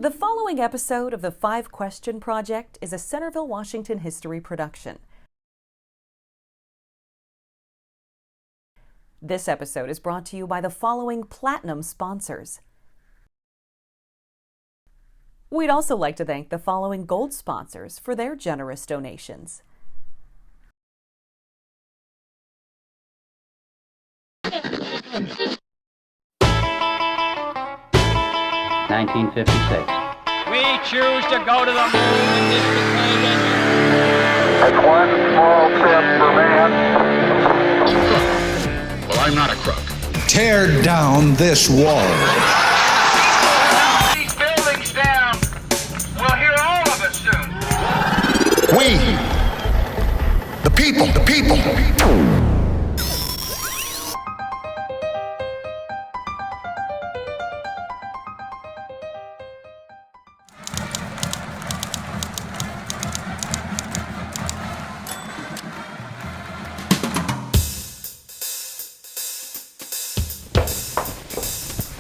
The following episode of the 5-Question Project is a Centerville Washington History production. This episode is brought to you by the following platinum sponsors. We'd also like to thank the following gold sponsors for their generous donations. (1956). We choose to go to the moon in this decade. That's one small step for man. Well, I'm not a crook. Tear down this wall. These buildings down. We'll hear all of it soon. We, the people.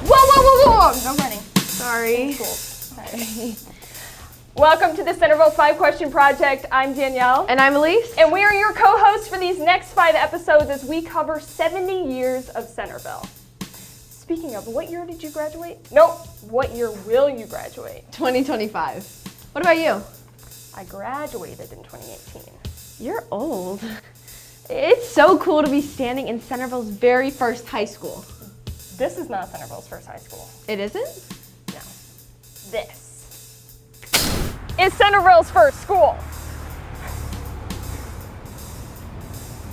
Whoa, no running. Sorry. Welcome to the Centerville 5-Question Project. I'm Danielle. And I'm Elise. And we are your co-hosts for these next 5 episodes as we cover 70 years of Centerville. Speaking of, what year did you graduate? Nope, what year will you graduate? 2025. What about you? I graduated in 2018. You're old. It's so cool to be standing in Centerville's very first high school. This is not Centerville's first high school. It isn't? No. This is Centerville's first school.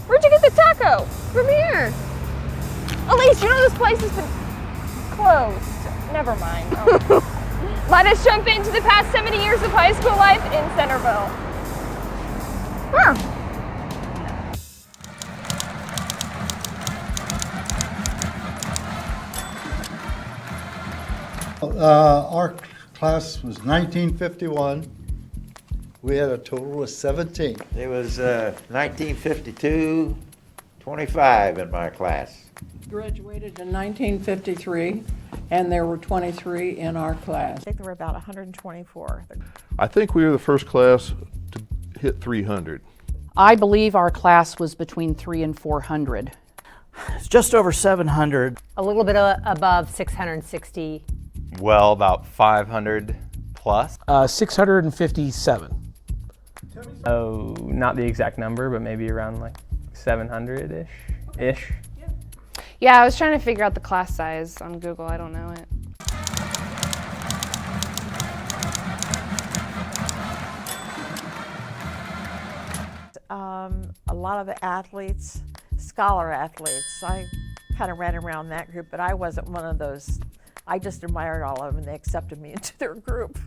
Where'd you get the taco? From here. Elise, you know this place has been closed. Never mind. Oh. Let us jump into the past 70 years of high school life in Centerville. Huh. Our class was 1951. We had a total of 17. It was 1952, 25 in my class. Graduated in 1953, and there were 23 in our class. I think there were about 124. I think we were the first class to hit 300. I believe our class was between 300 and 400. It's just over 700. A little bit above 660. Well, about 500 plus. 657. Oh, not the exact number, but maybe around like 700-ish. Yeah, I was trying to figure out the class size on Google. I don't know it. A lot of the athletes, scholar athletes, I kind of ran around that group, but I wasn't one of those. I just admired all of them, and they accepted me into their group.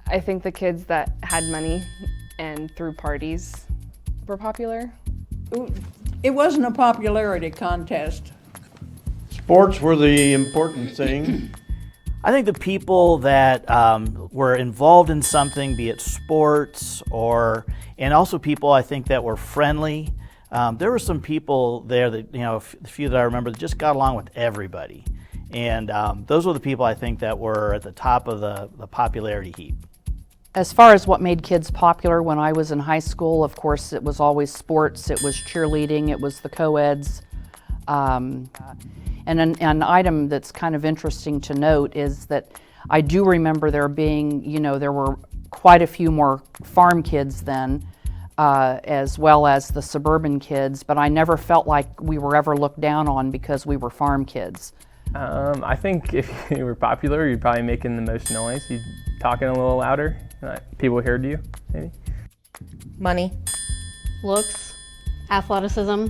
I think the kids that had money and threw parties were popular. It wasn't a popularity contest. Sports were the important thing. I think the people that were involved in something, be it sports and also people I think that were friendly. There were some people there that, a few that I remember that just got along with everybody. And those were the people I think that were at the top of the popularity heap. As far as what made kids popular when I was in high school, of course, it was always sports, it was cheerleading, it was the co-eds. And an item that's kind of interesting to note is that I do remember there being, there were quite a few more farm kids then, as well as the suburban kids, but I never felt like we were ever looked down on because we were farm kids. I think if you were popular, you'd probably making the most noise. You'd talking a little louder. People heard you, maybe. Money. Looks. Athleticism.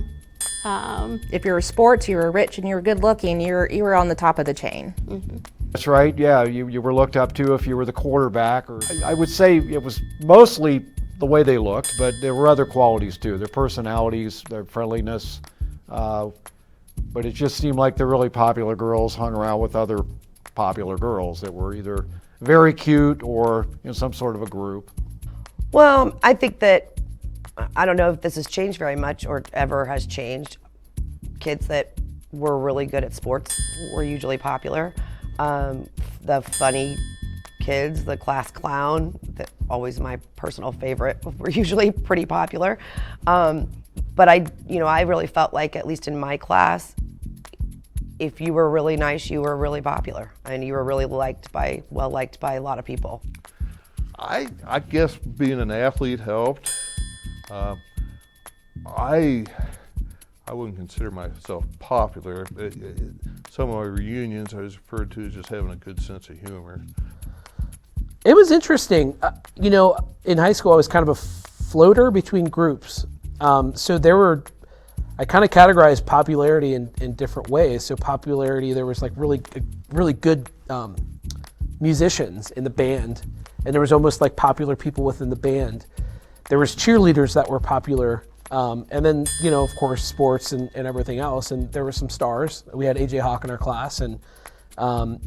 If you were sports, you were rich and you were good looking, you were on the top of the chain. Mm-hmm. That's right, yeah, you were looked up to if you were the quarterback. Or I would say it was mostly the way they looked, but there were other qualities too, their personalities, their friendliness. But it just seemed like the really popular girls hung around with other popular girls that were either very cute or in some sort of a group. Well, I think that, I don't know if this has changed very much or ever has changed. Kids that were really good at sports were usually popular. The funny kids, the class clown, that always my personal favorite. We're usually pretty popular. But I really felt like, at least in my class, if you were really nice, you were really popular, and you were really well liked by a lot of people. I guess being an athlete helped. I wouldn't consider myself popular. Some of my reunions I was referred to as just having a good sense of humor. It was interesting. In high school I was kind of a floater between groups. So I kind of categorized popularity in different ways. So popularity, there was like really good musicians in the band, and there was almost like popular people within the band. There was cheerleaders that were popular, and then of course sports and everything else. And there were some stars. We had AJ Hawk in our class, and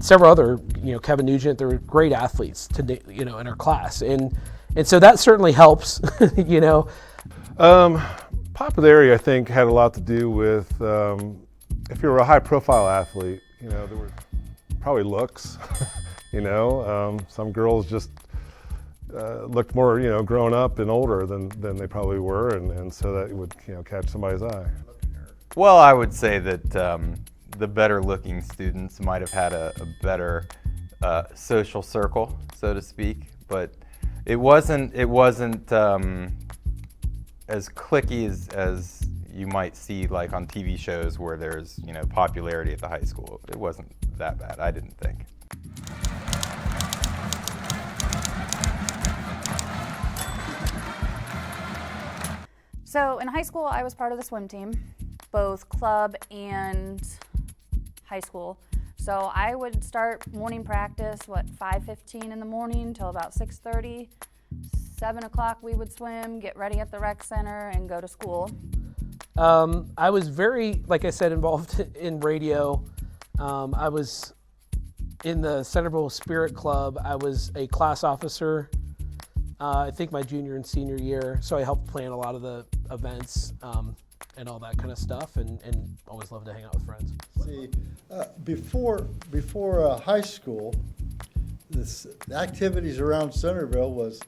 several other, Kevin Nugent. There were great athletes in our class, and so that certainly helps. Popularity, I think, had a lot to do with if you were a high-profile athlete, there were probably looks. Some girls just looked more, grown up and older than they probably were, and so that would, catch somebody's eye. Well, I would say that the better-looking students might have had a better social circle, so to speak, but it wasn't as cliquey as you might see like on TV shows where there's popularity at the high school. It wasn't that bad, I didn't think. So in high school I was part of the swim team, both club and high school. So I would start morning practice 5:15 in the morning till about 6:30. 7 o'clock we would swim, get ready at the rec center, and go to school. I was very, like I said, involved in radio. I was in the Centerville Spirit Club. I was a class officer, I think my junior and senior year, so I helped plan a lot of the events and all that kind of stuff, and always loved to hang out with friends. See, before high school, the activities around Centerville was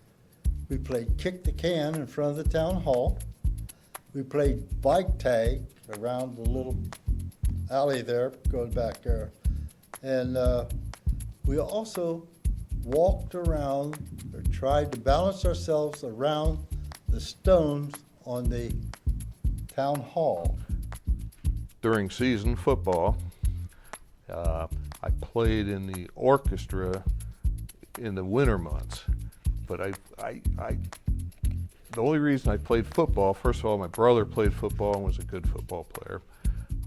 we played kick the can in front of the town hall. We played bike tag around the little alley there, goes back there. And we also walked around or tried to balance ourselves around the stones on the town hall. During season football, I played in the orchestra in the winter months. But the only reason I played football, first of all, my brother played football and was a good football player.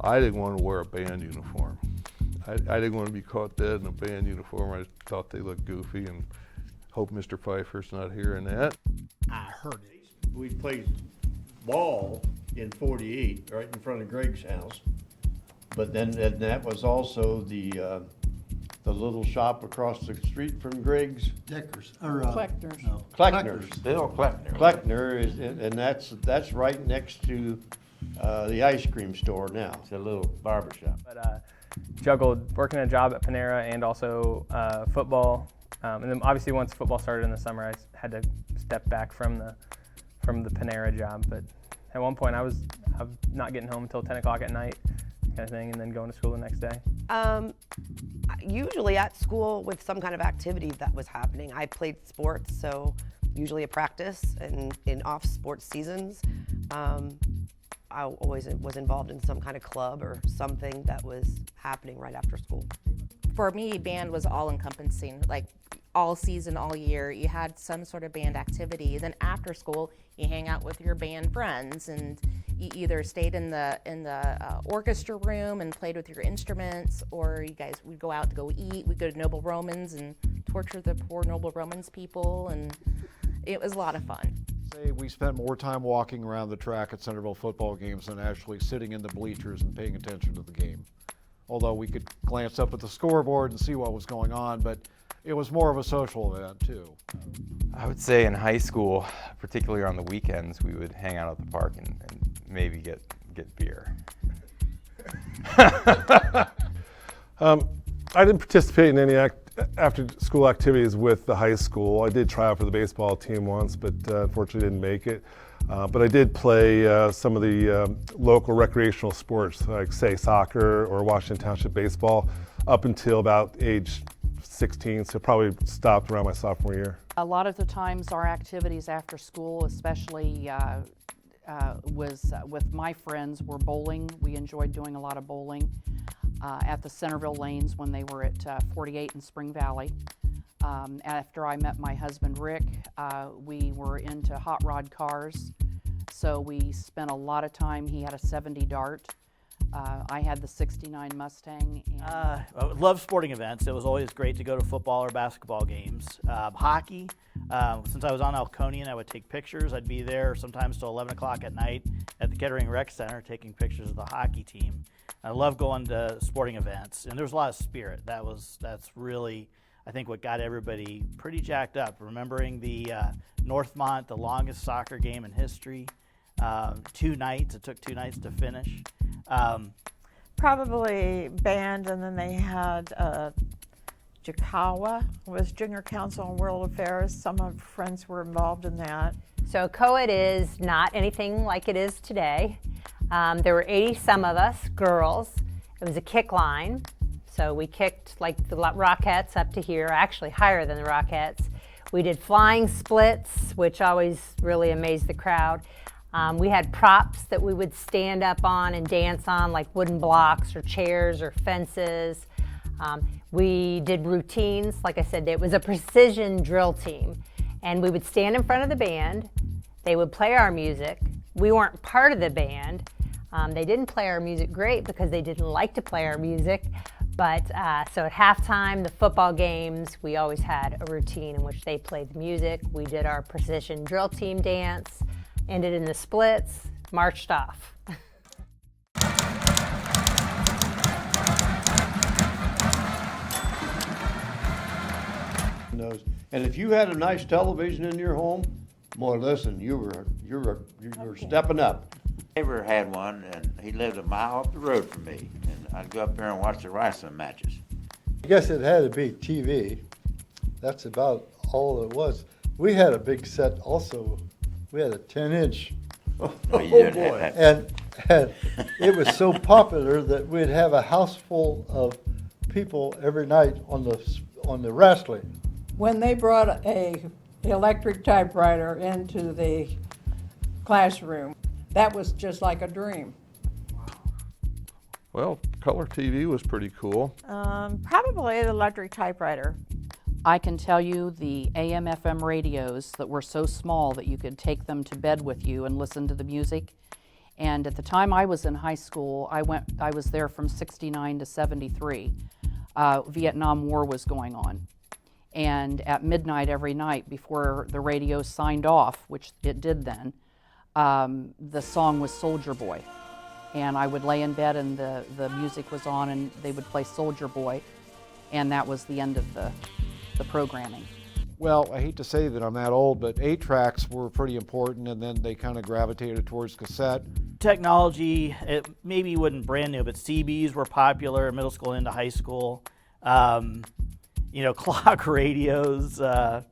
I didn't want to wear a band uniform. I didn't want to be caught dead in a band uniform. I thought they looked goofy, and hope Mr. Pfeiffer's not hearing that. I heard it. We played ball in 48 right in front of Greg's house. But then that was also the little shop across the street from Greg's. Deckers. Kleckner's. No. Kleckner's. Bill Kleckner. Kleckner and that's right next to the ice cream store now. It's a little barber shop. But juggled working a job at Panera and also football. And then obviously once football started in the summer, I had to step back from the Panera job. But at one point I was not getting home until 10 o'clock at night, kind of thing, and then going to school the next day. Usually at school with some kind of activity that was happening. I played sports, so usually a practice, and in off sports seasons, I always was involved in some kind of club or something that was happening right after school. For me, band was all-encompassing, like all season, all year. You had some sort of band activity. Then after school, you hang out with your band friends, and you either stayed in the orchestra room and played with your instruments, or you guys would go out to go eat. We'd go to Noble Romans and torture the poor Noble Romans people, and it was a lot of fun. Say we spent more time walking around the track at Centerville football games than actually sitting in the bleachers and paying attention to the game. Although we could glance up at the scoreboard and see what was going on, but it was more of a social event too. I would say in high school, particularly on the weekends, we would hang out at the park and maybe get beer. I didn't participate in any after school activities with the high school. I did try out for the baseball team once, but unfortunately didn't make it. But I did play some of the local recreational sports, like say soccer or Washington Township baseball, up until about age 16, so probably stopped around my sophomore year. A lot of the times our activities after school, especially was with my friends, were bowling. We enjoyed doing a lot of bowling at the Centerville lanes when they were at 48 in Spring Valley. After I met my husband Rick, we were into hot rod cars, so we spent a lot of time. He had a 70 Dart. I had the 69 Mustang. I love sporting events. It was always great to go to football or basketball games. Hockey, since I was on Elkonian, I would take pictures. I'd be there sometimes till 11 o'clock at night at the Kettering Rec Center taking pictures of the hockey team. I love going to sporting events, and there was a lot of spirit. That's really, I think, what got everybody pretty jacked up. Remembering the Northmont, the longest soccer game in history, 2 nights. It took 2 nights to finish. Probably band, and then they had Jakawa was Junior Council on World Affairs. Some of my friends were involved in that. So co-ed is not anything like it is today. There were 80 some of us, girls. It was a kick line. So we kicked like the Rockettes up to here, actually higher than the Rockettes. We did flying splits, which always really amazed the crowd. We had props that we would stand up on and dance on, like wooden blocks or chairs or fences. We did routines. Like I said, it was a precision drill team. And we would stand in front of the band. They would play our music. We weren't part of the band. They didn't play our music great because they didn't like to play our music. But so at halftime, the football games, we always had a routine in which they played the music. We did our precision drill team dance, ended in the splits, marched off. And if you had a nice television in your home, boy, listen, you were stepping up. Neighbor had one, and he lived a mile up the road from me, and I'd go up there and watch the wrestling matches. I guess it had to be TV. That's about all it was. We had a big set also. We had a 10-inch. Oh, boy. And it was so popular that we'd have a house full of people every night on the wrestling. When they brought a electric typewriter into the classroom, that was just like a dream. Well, color TV was pretty cool. Probably the electric typewriter. I can tell you the AM/FM radios that were so small that you could take them to bed with you and listen to the music. And at the time I was in high school, I was there from 69 to 73. Vietnam War was going on. And at midnight every night before the radio signed off, which it did then, the song was Soldier Boy. And I would lay in bed and the music was on and they would play Soldier Boy. And that was the end of the programming. Well, I hate to say that I'm that old, but 8-tracks were pretty important, and then they kind of gravitated towards cassette. Technology, it maybe wasn't brand new, but CBs were popular in middle school into high school. Clock radios. What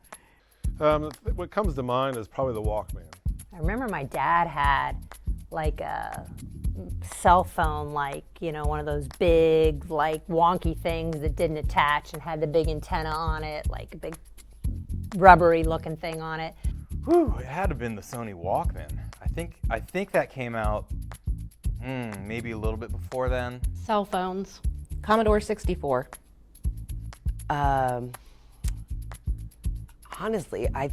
comes to mind is probably the Walkman. I remember my dad had like a cell phone, like, one of those big, like, wonky things that didn't attach and had the big antenna on it, like a big rubbery looking thing on it. Whew, it had to have been the Sony Walkman. I think that came out maybe a little bit before then. Cell phones. Commodore 64. Honestly, I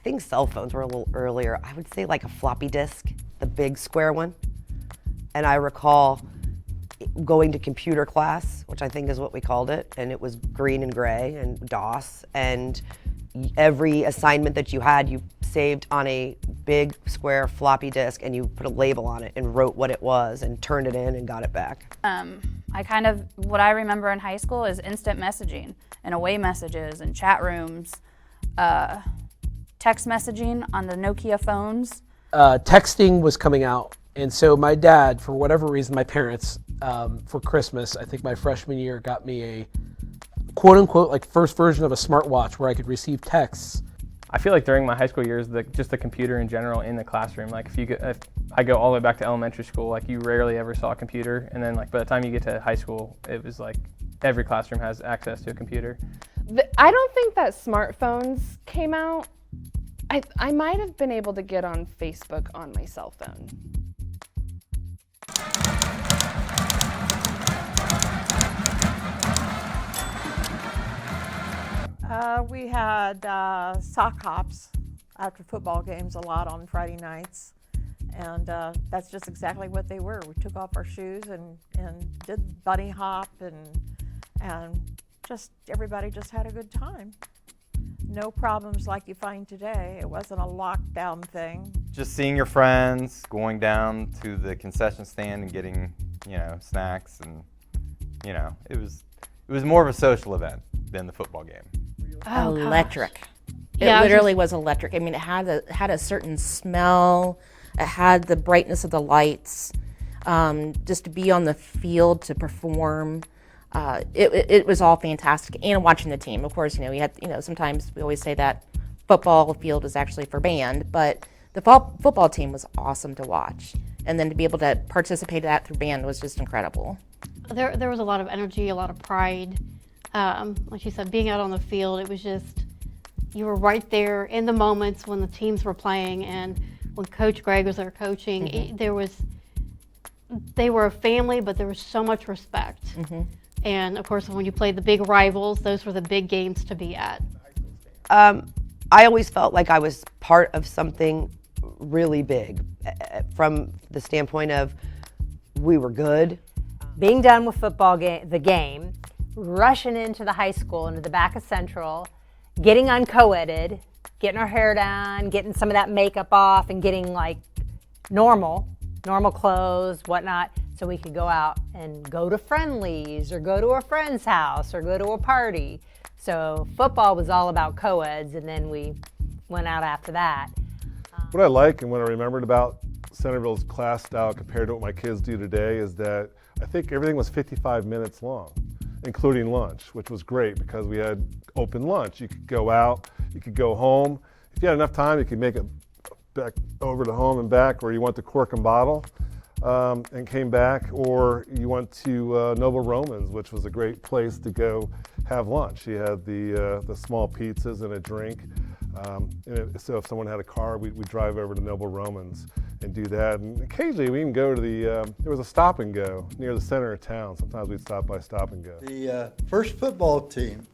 think cell phones were a little earlier. I would say like a floppy disk, the big square one. And I recall going to computer class, which I think is what we called it, and it was green and gray and DOS, and every assignment that you had, you saved on a big square floppy disk, and you put a label on it and wrote what it was and turned it in and got it back. What I remember in high school is instant messaging and away messages and chat rooms, text messaging on the Nokia phones. Texting was coming out. And so my dad, for whatever reason, my parents, for Christmas, I think my freshman year, got me quote unquote like first version of a smartwatch where I could receive texts. I feel like during my high school years, just the computer in general in the classroom, like if I go all the way back to elementary school, like you rarely ever saw a computer, and then like by the time you get to high school, it was like every classroom has access to a computer. I don't think that smartphones came out. I might have been able to get on Facebook on my cell phone. We had sock hops after football games a lot on Friday nights, and that's just exactly what they were. We took off our shoes and did bunny hop, and just everybody just had a good time. No problems like you find today. It wasn't a lockdown thing. Just seeing your friends, going down to the concession stand and getting, snacks, and it was more of a social event than the football game. Oh, electric. Yeah, It literally was electric. I mean, it had a certain smell. It had the brightness of the lights. Just to be on the field to perform, it was all fantastic. And watching the team, of course, we had, sometimes we always say that football field is actually for band, but the football team was awesome to watch. And then to be able to participate in that through band was just incredible. There was a lot of energy, a lot of pride. Like you said, being out on the field, it was just, you were right there in the moments when the teams were playing, and when Coach Greg was there coaching, they were a family, but there was so much respect. And of course, when you played the big rivals, those were the big games to be at. I always felt like I was part of something really big, from the standpoint of we were good. Being done with the game, rushing into the high school, into the back of Central, getting unco-eded, getting our hair done, getting some of that makeup off, and getting like normal clothes, whatnot, so we could go out and go to friendlies or go to a friend's house or go to a party. So football was all about co-eds, and then we went out after that. What I like and what I remembered about Centerville's class style compared to what my kids do today is that I think everything was 55 minutes long, including lunch, which was great because we had open lunch. You could go out, you could go home. If you had enough time, you could make it back over to home and back, or you went to Cork and Bottle and came back, or you went to Noble Romans, which was a great place to go have lunch. You had the small pizzas and a drink. So if someone had a car, we'd drive over to Noble Romans and do that. And occasionally we even go to there was a Stop and Go near the center of town. Sometimes we'd stop by Stop and Go. The first football team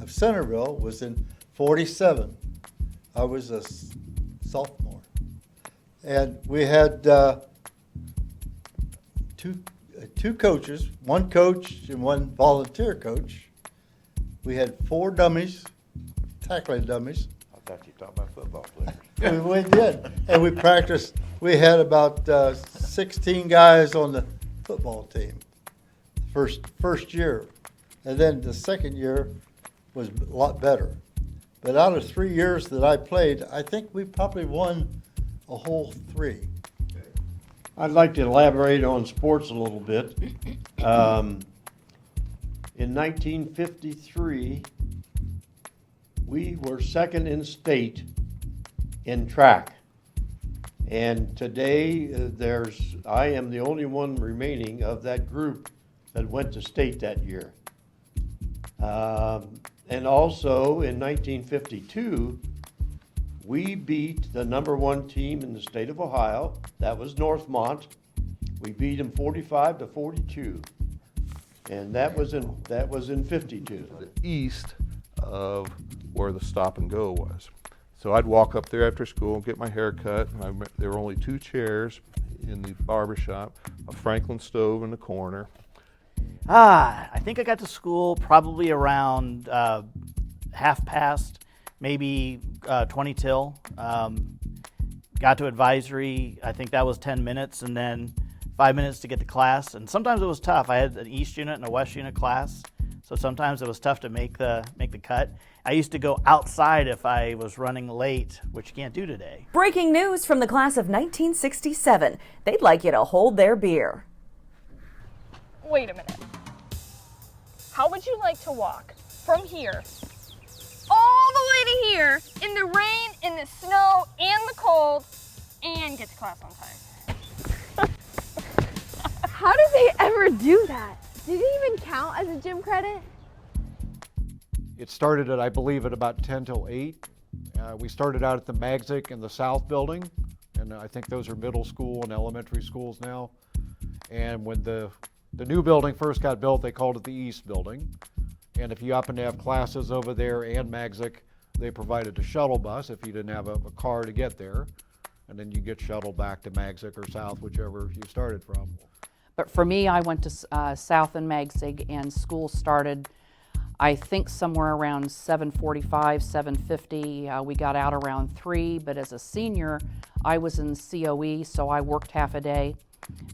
of Centerville was in '47. I was a sophomore. And we had two coaches, one coach and one volunteer coach. We had 4 dummies, tackling dummies. I thought you talked about football players. We did, and we practiced. We had about 16 guys on the football team first year, and then the second year was a lot better. But out of 3 years that I played, I think we probably won a whole 3. I'd like to elaborate on sports a little bit. In 1953, we were second in state in track. And today, I am the only one remaining of that group that went to state that year. And also in 1952, we beat the #1 team in the state of Ohio. That was Northmont. We beat them 45-42. And that was in 52. East of where the Stop and Go was. So I'd walk up there after school, get my hair cut. There were only 2 chairs in the barber shop, a Franklin stove in the corner. I think I got to school probably around 1/2 maybe 20 till. Got to advisory, I think that was 10 minutes, and then 5 minutes to get to class. And sometimes it was tough. I had an East unit and a West unit class, so sometimes it was tough to make the cut. I used to go outside if I was running late, which you can't do today. Breaking news from the class of 1967. They'd like you to hold their beer. Wait a minute. How would you like to walk from here all the way to here in the rain, in the snow, and the cold, and get to class on time. How did they ever do that? Did it even count as a gym credit? It started at, I believe, at about 10 till 8. We started out at the Magzic in the South building, and I think those are middle school and elementary schools now. And when the new building first got built, they called it the East building. And if you happen to have classes over there and Magzic, they provided a shuttle bus if you didn't have a car to get there. And then you get shuttled back to Magzic or South, whichever you started from. But for me, I went to South and Magzic, and school started, I think, somewhere around 7:45, 7:50. We got out around 3, but as a senior, I was in COE, so I worked half a day.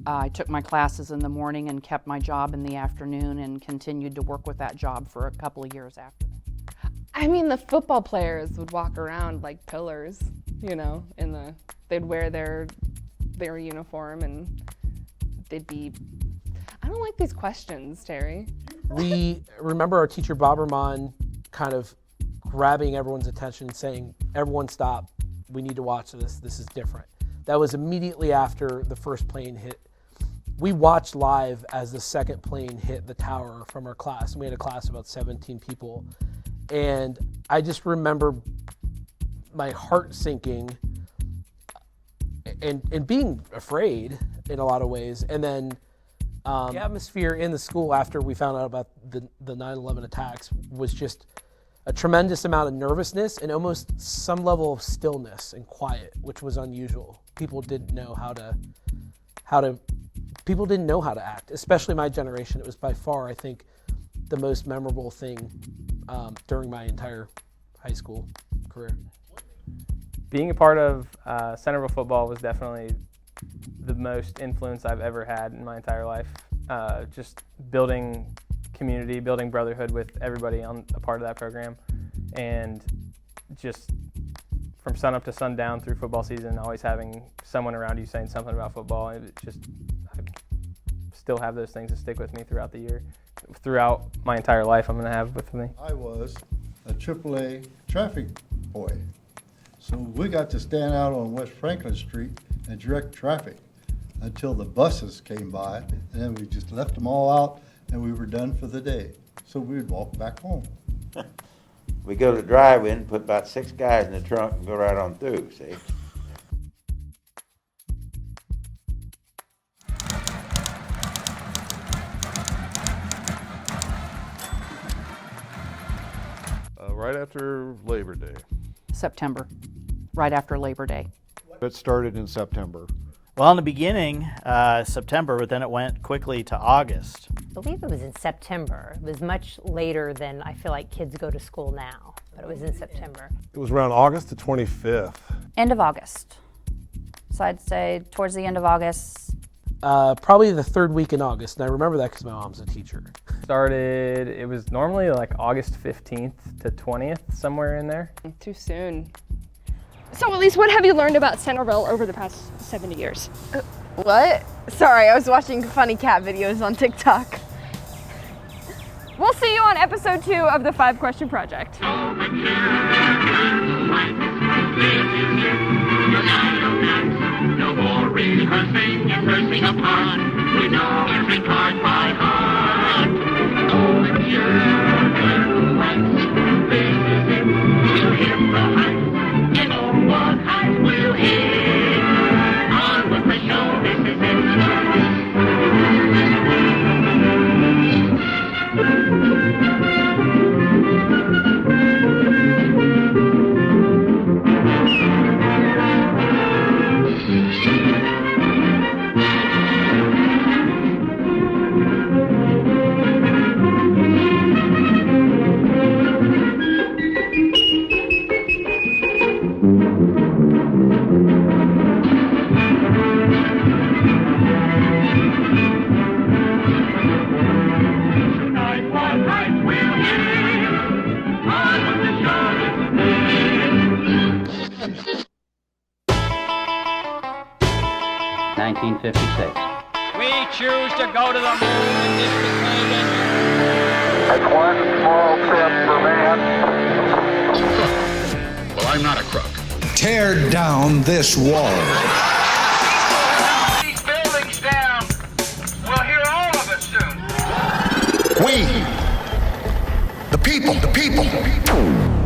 I took my classes in the morning and kept my job in the afternoon and continued to work with that job for a couple of years after that. I mean, the football players would walk around like pillars, you know, they'd wear their uniform and they'd be, I don't like these questions, Terry. We remember our teacher Boberman kind of grabbing everyone's attention and saying, everyone stop, we need to watch this is different. That was immediately after the first plane hit. We watched live as the second plane hit the tower from our class. We had a class of about 17 people. And I just remember my heart sinking and being afraid in a lot of ways. And then the atmosphere in the school after we found out about the 9/11 attacks was just a tremendous amount of nervousness and almost some level of stillness and quiet, which was unusual. People didn't know how to act, especially my generation. It was by far, I think, the most memorable thing during my entire high school career. Being a part of Centerville football was definitely the most influence I've ever had in my entire life. Just building community, building brotherhood with everybody on a part of that program, and just from sun up to sundown through football season, always having someone around you saying something about football. I still have those things that stick with me throughout the year. Throughout my entire life, I'm going to have with me. I was a AAA traffic boy. So we got to stand out on West Franklin Street and direct traffic until the buses came by, and then we just left them all out and we were done for the day. So we'd walk back home. We go to the drive-in and put about 6 guys in the trunk and go right on through, see? Right after Labor Day. September, right after Labor Day. It started in September. Well, in the beginning, September, but then it went quickly to August. I believe it was in September. It was much later than I feel like kids go to school now, but it was in September. It was around August the 25th. End of August. So I'd say towards the end of August. Probably the 3rd week in August, and I remember that because my mom's a teacher. It was normally like August 15th to 20th, somewhere in there. Too soon. So Elise, what have you learned about Centerville over the past 70 years? What? Sorry, I was watching funny cat videos on TikTok. We'll see you on episode 2 of the 5-Question Project. No more rehearsing and rehearsing apart. We know every part by heart. Oh, the children once. This is it. We'll hit the heights. And all what heights we'll hit. On with the show. This is it. 1956. We choose to go to the moon in this occasion. That's one small step not a crook. Tear down this wall. These buildings down. We'll hear all of it soon. We, the people.